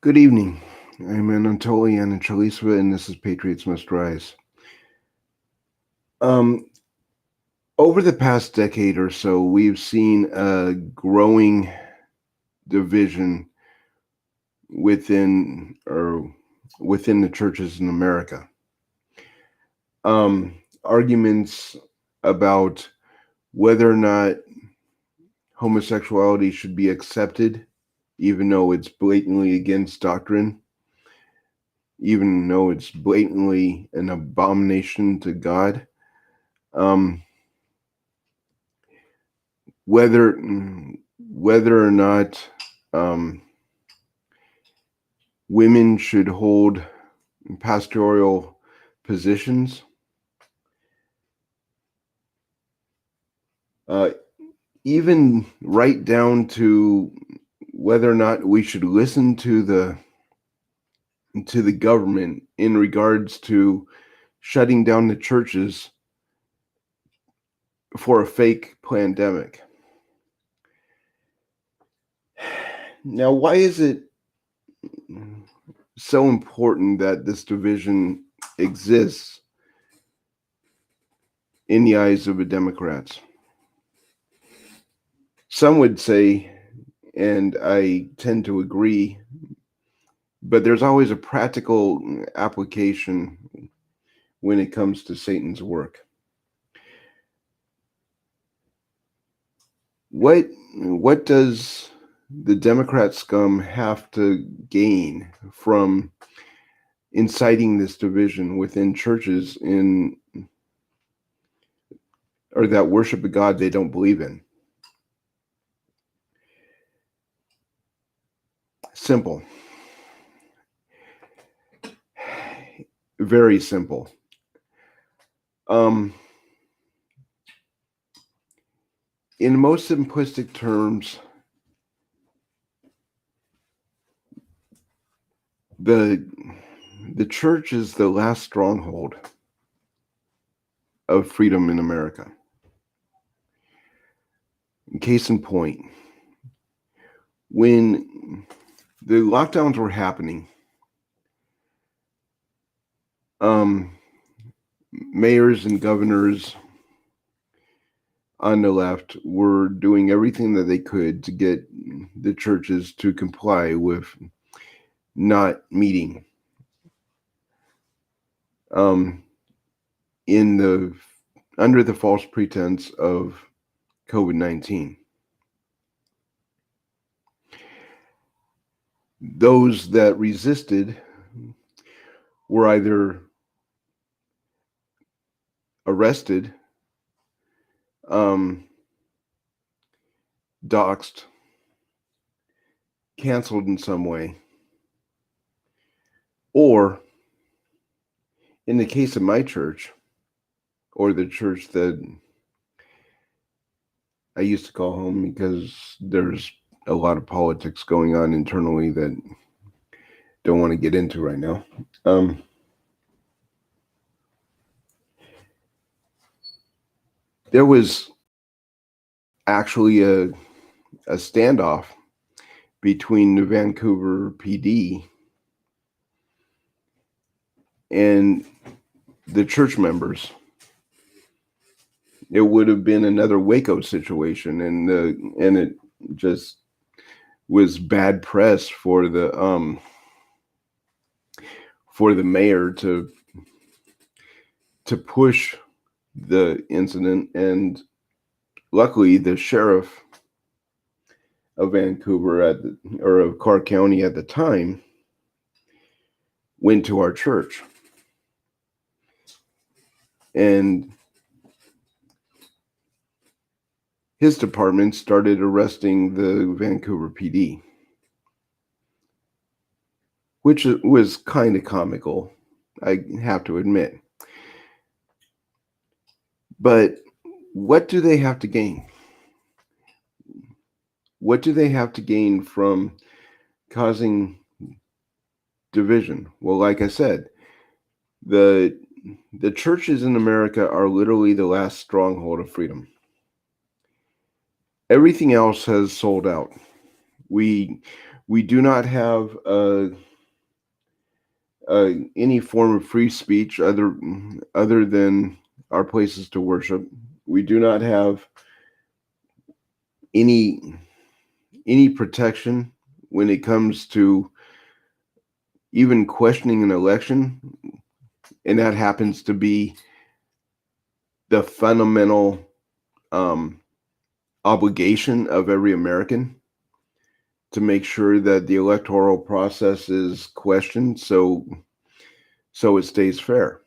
Good evening. I'm Anatoly Anachalisva, and this is Patriots Must Rise. Um, Over the past decade or so, we've seen a growing division within the churches in America. Arguments about whether or not homosexuality should be accepted, even though it's blatantly against doctrine, even though it's blatantly an abomination to God. Um, whether whether or not um, women should hold pastoral positions, uh, even right down to whether or not we should listen to the government in regards to shutting down the churches for a fake pandemic. Now, why is it so important that this division exists in the eyes of the Democrats? Some would say, and I tend to agree, but there's always a practical application when it comes to Satan's work. What does the Democrat scum have to gain from inciting this division within churches in or that worship a God they don't believe in? Simple. Very simple. In most simplistic terms, the church is the last stronghold of freedom in America. Case in point, when the lockdowns were happening, mayors and governors on the left were doing everything that they could to get the churches to comply with not meeting in the under the false pretense of COVID-19. Those that resisted were either arrested, doxxed, canceled in some way, or in the case of my church, or the church that I used to call home because there's a lot of politics going on internally that don't want to get into right now. There was actually a standoff between the Vancouver PD and the church members. It would have been another Waco situation, and it just was bad press for the mayor to push the incident, and luckily the sheriff of Vancouver or of Clark County at the time went to our church, and his department started arresting the Vancouver PD, which was kind of comical, I have to admit. But what do they have to gain? What do they have to gain from causing division? Well, like I said, the churches in America are literally the last stronghold of freedom. Everything else has sold out. We We do not have any form of free speech other than our places to worship. We do not have any protection when it comes to even questioning an election, and that happens to be the fundamental obligation of every American, to make sure that the electoral process is questioned, so it stays fair.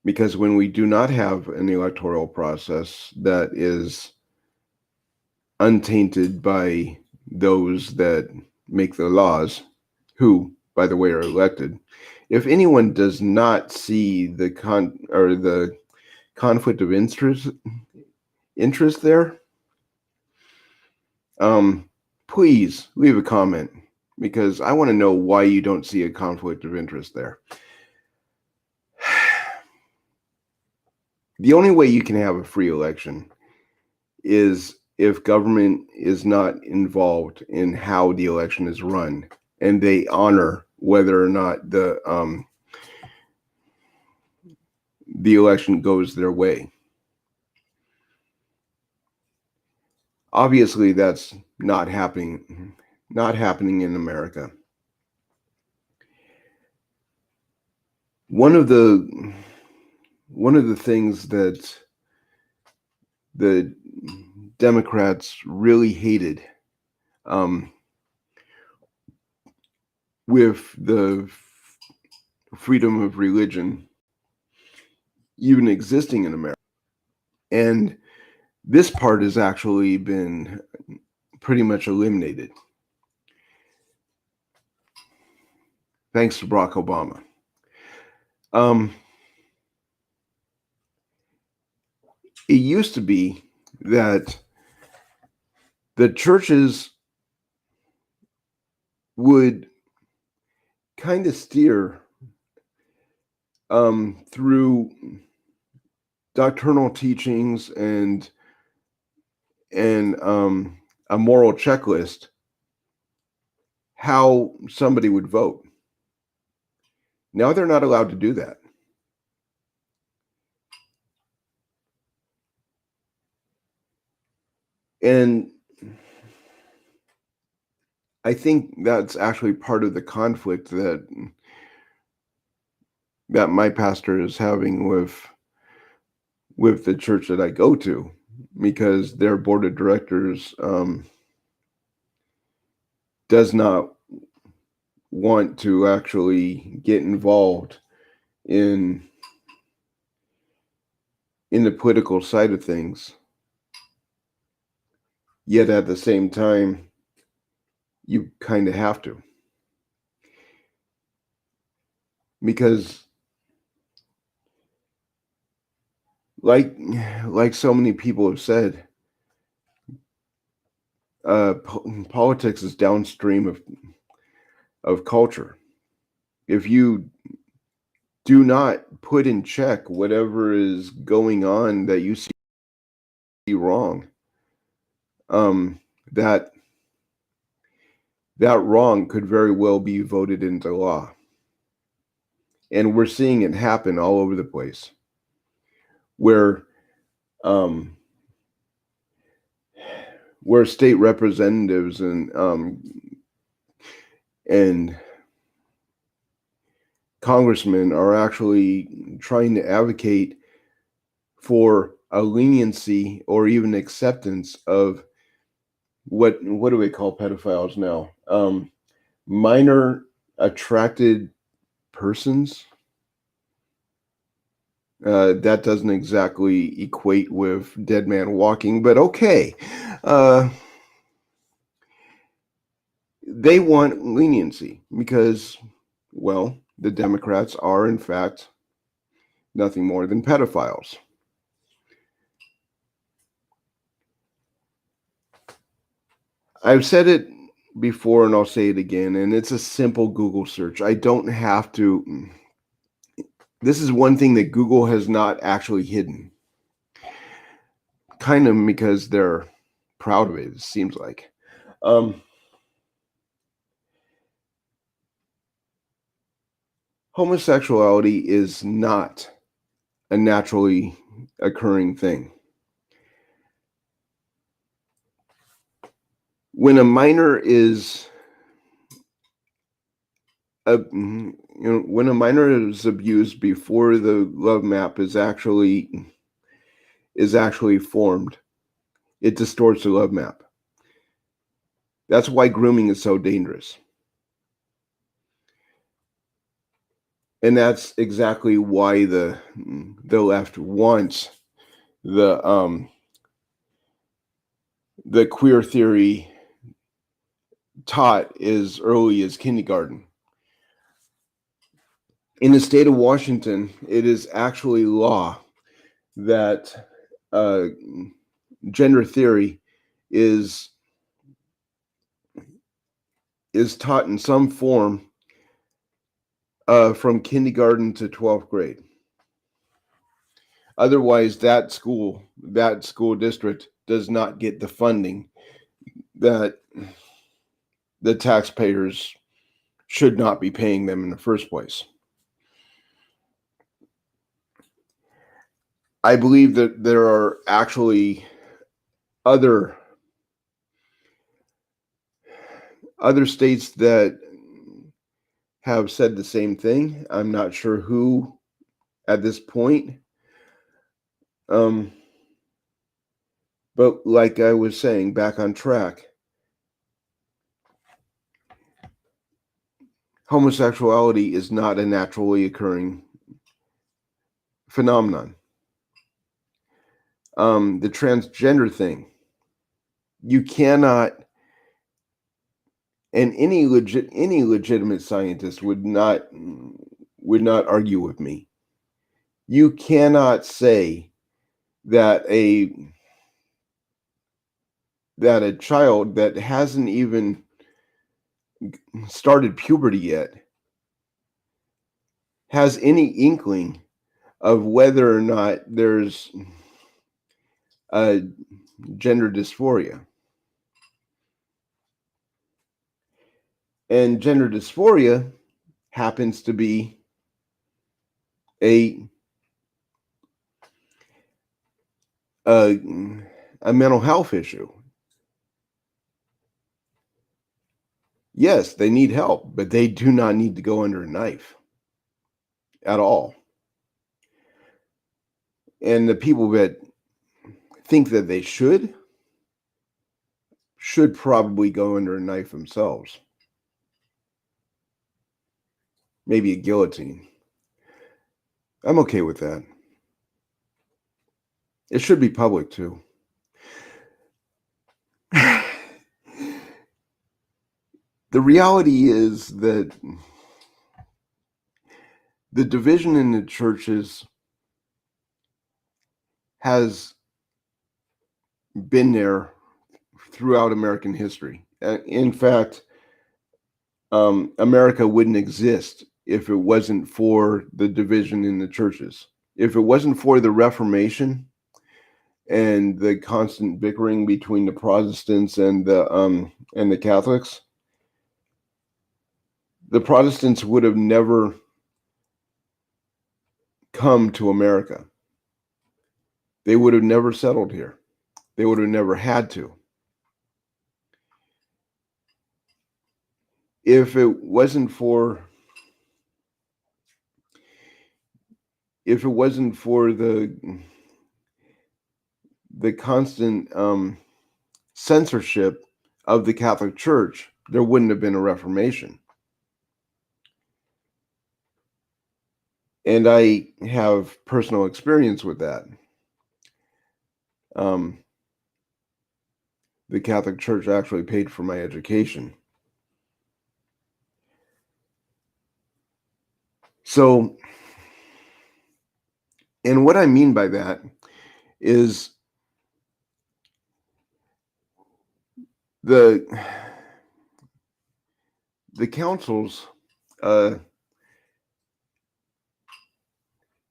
Because when we do not have an electoral process that is untainted by those that make the laws, who, by the way, are elected, if anyone does not see the conflict of interest there, please leave a comment, because I want to know why you don't see a conflict of interest there. The only way you can have a free election is if government is not involved in how the election is run, and they honor whether or not the election goes their way. Obviously, that's not happening in America. One of the things that the Democrats really hated with the freedom of religion even existing in America, and this part has actually been pretty much eliminated thanks to Barack Obama. It used to be that the churches would kind of steer through doctrinal teachings and a moral checklist how somebody would vote. Now they're not allowed to do that. And I think that's actually part of the conflict that my pastor is having with the church that I go to, because their board of directors does not want to actually get involved in the political side of things. Yet at the same time, you kind of have to, because like so many people have said, politics is downstream of culture. If you do not put in check whatever is going on that you see wrong, that wrong could very well be voted into law. And we're seeing it happen all over the place, where state representatives and congressmen are actually trying to advocate for a leniency or even acceptance of what do we call pedophiles now? Minor attracted persons. That doesn't exactly equate with dead man walking, but okay. They want leniency because, well, the Democrats are in fact nothing more than pedophiles. I've said it before and I'll say it again, and it's a simple Google search. I don't have to. This is one thing that Google has not actually hidden, kind of because they're proud of it, it seems like. Homosexuality is not a naturally occurring thing. When a minor is when a minor is abused before the love map is actually formed, it distorts the love map. That's why grooming is so dangerous. And that's exactly why the left wants the queer theory taught as early as kindergarten. In the state of Washington, it is actually law that gender theory is taught in some form from kindergarten to 12th grade. Otherwise, that school district does not get the funding that the taxpayers should not be paying them in the first place. I believe that there are actually other states that have said the same thing. I'm not sure who at this point. But like I was saying, back on track, homosexuality is not a naturally occurring phenomenon. The transgender thing, you cannot, and any legitimate scientist would not argue with me. You cannot say that a child that hasn't even started puberty yet has any inkling of whether or not there's a gender dysphoria. And gender dysphoria happens to be a mental health issue. Yes, they need help, but they do not need to go under a knife at all. And the people that think that they should probably go under a knife themselves. Maybe a guillotine. I'm okay with that. It should be public too. The reality is that the division in the churches has been there throughout American history. In fact, America wouldn't exist if it wasn't for the division in the churches. If it wasn't for the Reformation and the constant bickering between the Protestants and the Catholics, the Protestants would have never come to America. They would have never settled here. They would have never had to. If it wasn't for the constant censorship of the Catholic Church, there wouldn't have been a Reformation. And I have personal experience with that. The Catholic Church actually paid for my education. So, and what I mean by that is the councils,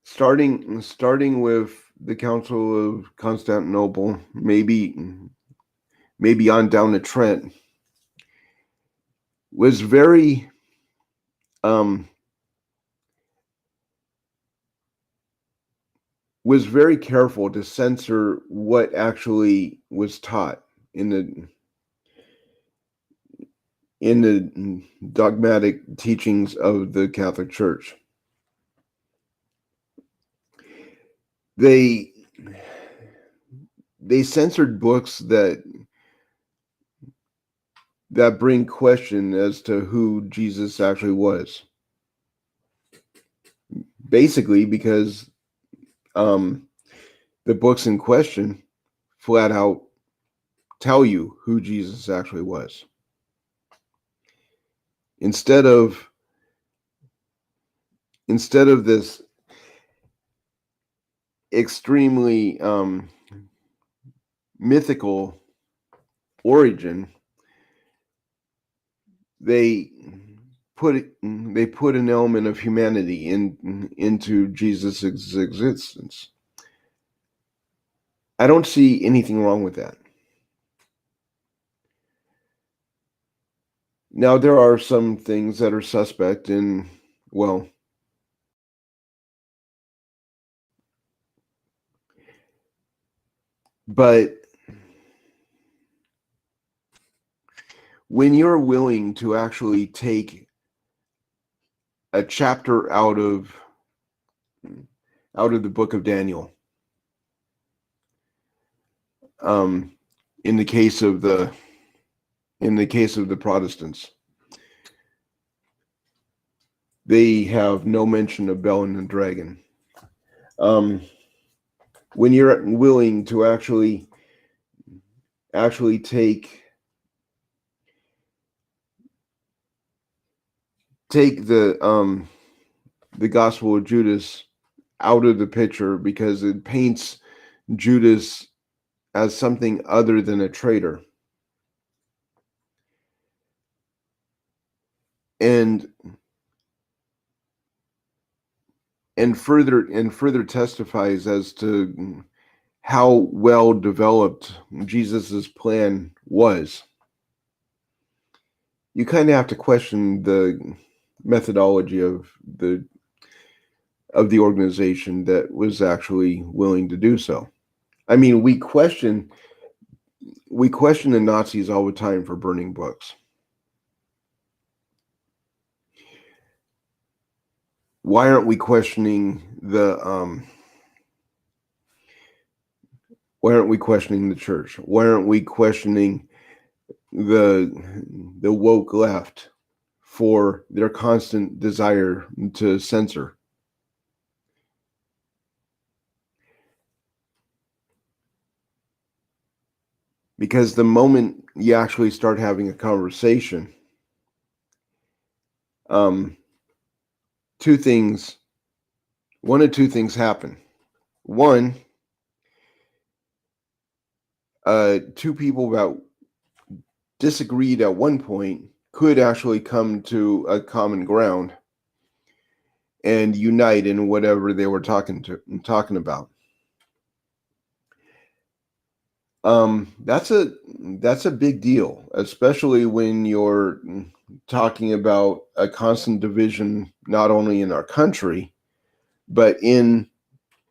starting with the Council of Constantinople, maybe on down to Trent, was very um, was very careful to censor what actually was taught in the dogmatic teachings of the Catholic Church. They censored books that bring question as to who Jesus actually was. Basically, because the books in question flat out tell you who Jesus actually was. Instead of this extremely mythical origin, they put an element of humanity into Jesus' existence. I don't see anything wrong with that. Now, there are some things that are suspect in, well, but when you're willing to actually take a chapter out of the book of Daniel, in the case of the Protestants, they have no mention of Bel and the dragon. When you're willing to actually take the Gospel of Judas out of the picture because it paints Judas as something other than a traitor, and further testifies as to how well developed Jesus's plan was. You kind of have to question the methodology of the organization that was actually willing to do so. I mean, we question the Nazis all the time for burning books. Why aren't we questioning the church? Why aren't we questioning the woke left for their constant desire to censor? Because the moment you actually start having a conversation, one of two things happen. One, two people that disagreed at one point could actually come to a common ground and unite in whatever they were talking about. That's a big deal, especially when you're talking about a constant division, not only in our country, but in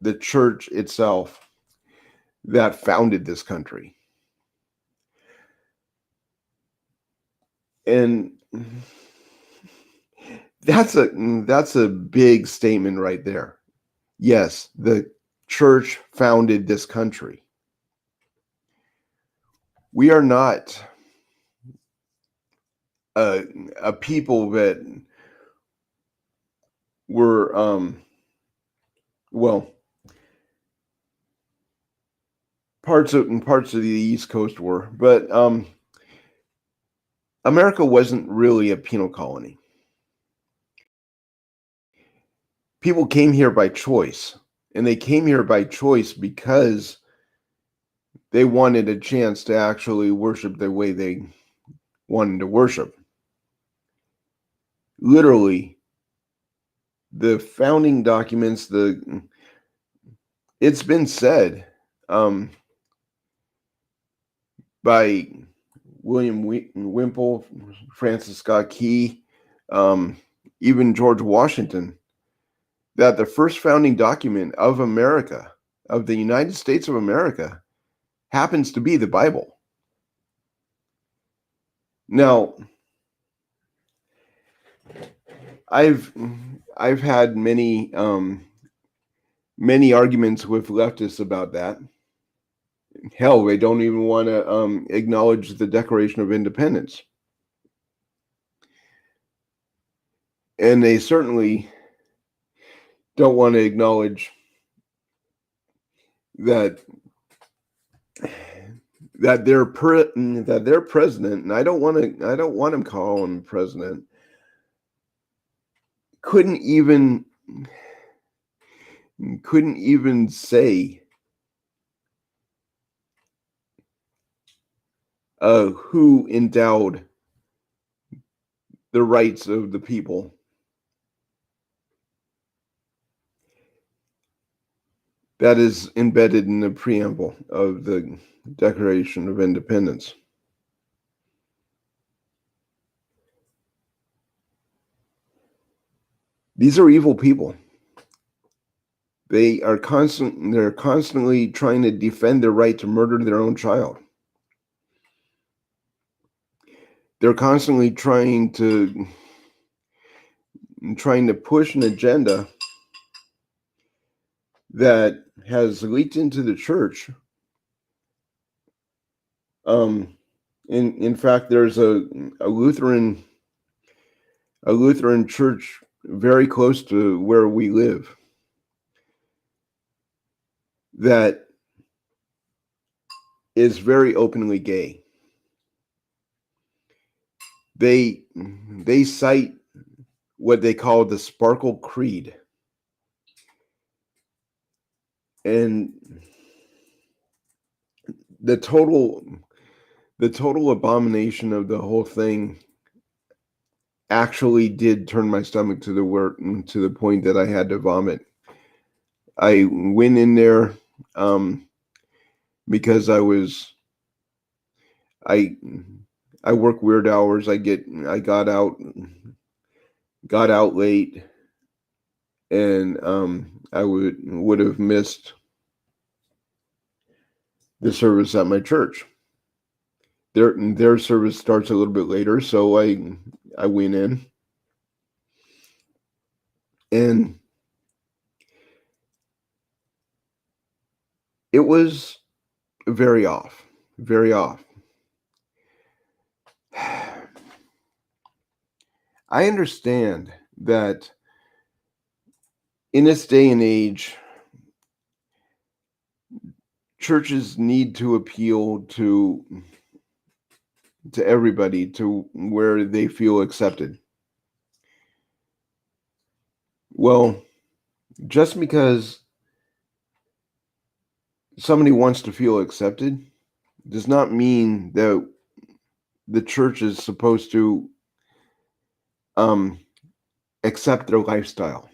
the church itself that founded this country. And that's a big statement right there. Yes, the church founded this country. We are not a people that were well, parts of the East Coast were, but America wasn't really a penal colony. People came here by choice, and they came here by choice because they wanted a chance to actually worship the way they wanted to worship. Literally, the founding documents, it's been said by William Wimple, Francis Scott Key, even George Washington, that the first founding document of America, of the United States of America, happens to be the Bible. Now, I've had many arguments with leftists about that. Hell, they don't even want to acknowledge the Declaration of Independence, and they certainly don't want to acknowledge that their president, and I don't want him to call him president, couldn't even say who endowed the rights of the people. That is embedded in the preamble of the Declaration of Independence. These are evil people. They're constantly trying to defend their right to murder their own child. They're constantly trying to push an agenda that has leaked into the church. In fact, there's a Lutheran church very close to where we live that is very openly gay. They cite what they call the Sparkle Creed, and the total abomination of the whole thing actually did turn my stomach to the point that I had to vomit. I went in there because I work weird hours. I got out late, and I would have missed the service at my church. Their service starts a little bit later, so I went in, and it was very off. I understand that in this day and age, churches need to appeal to everybody, to where they feel accepted. Well, just because somebody wants to feel accepted does not mean that the church is supposed to accept their lifestyle.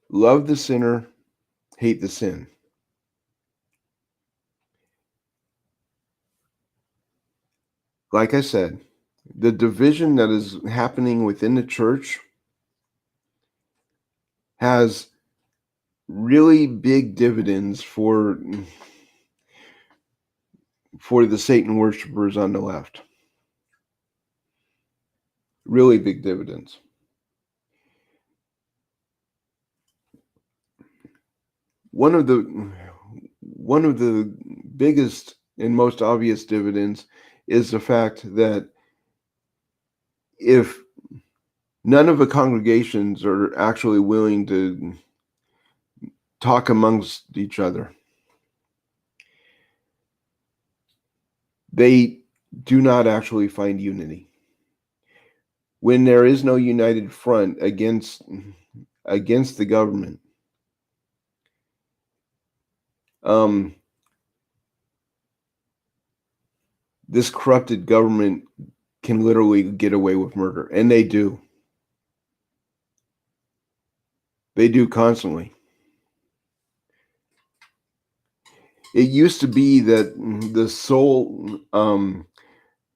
Love the sinner, hate the sin. Like I said, the division that is happening within the church has really big dividends for the Satan worshipers on the left. Really big dividends. One of the biggest and most obvious dividends is the fact that if none of the congregations are actually willing to talk amongst each other, they do not actually find unity. When there is no united front against the government, this corrupted government can literally get away with murder, and they do. They do constantly. It used to be that the sole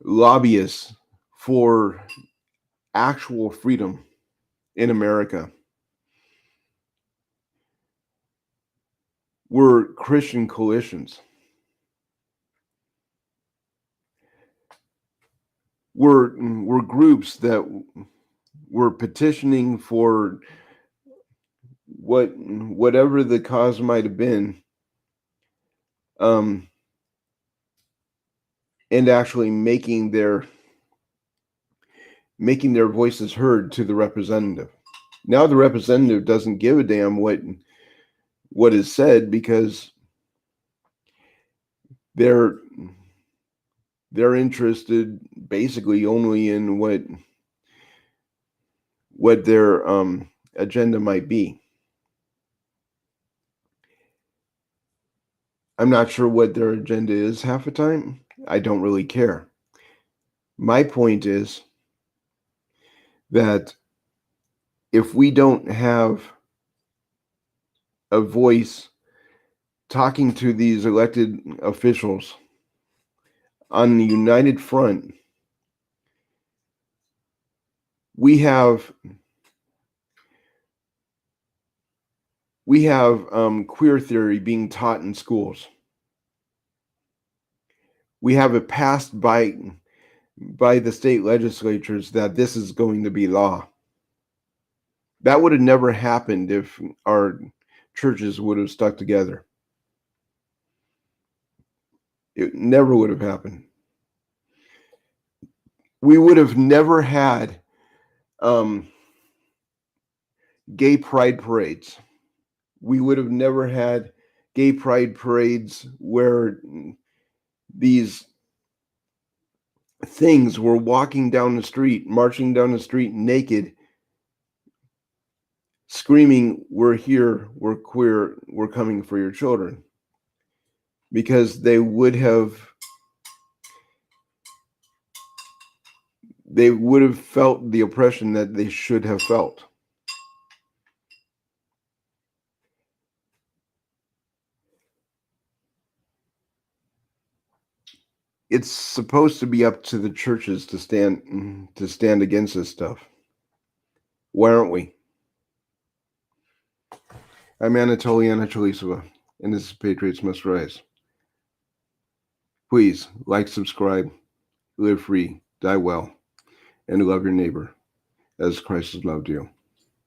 lobbyists for actual freedom in America were Christian coalitions, were groups that were petitioning for whatever the cause might have been, um, and actually making their voices heard to the representative. Now the representative doesn't give a damn what is said, because they're they're interested basically only in what their agenda might be. I'm not sure what their agenda is half the time. I don't really care. My point is that if we don't have a voice talking to these elected officials on the united front, we have queer theory being taught in schools. We have it passed by the state legislatures that this is going to be law. That would have never happened if our churches would have stuck together. It never would have happened. We would have never had gay pride parades. We would have never had gay pride parades where these things were walking down the street, marching down the street naked, screaming, "We're here, we're queer, we're coming for your children." Because they would have felt the oppression that they should have felt. It's supposed to be up to the churches to stand against this stuff. Why aren't we? I'm Anatoly Anatolisova, and this is Patriots Must Rise. Please like, subscribe, live free, die well, and love your neighbor as Christ has loved you.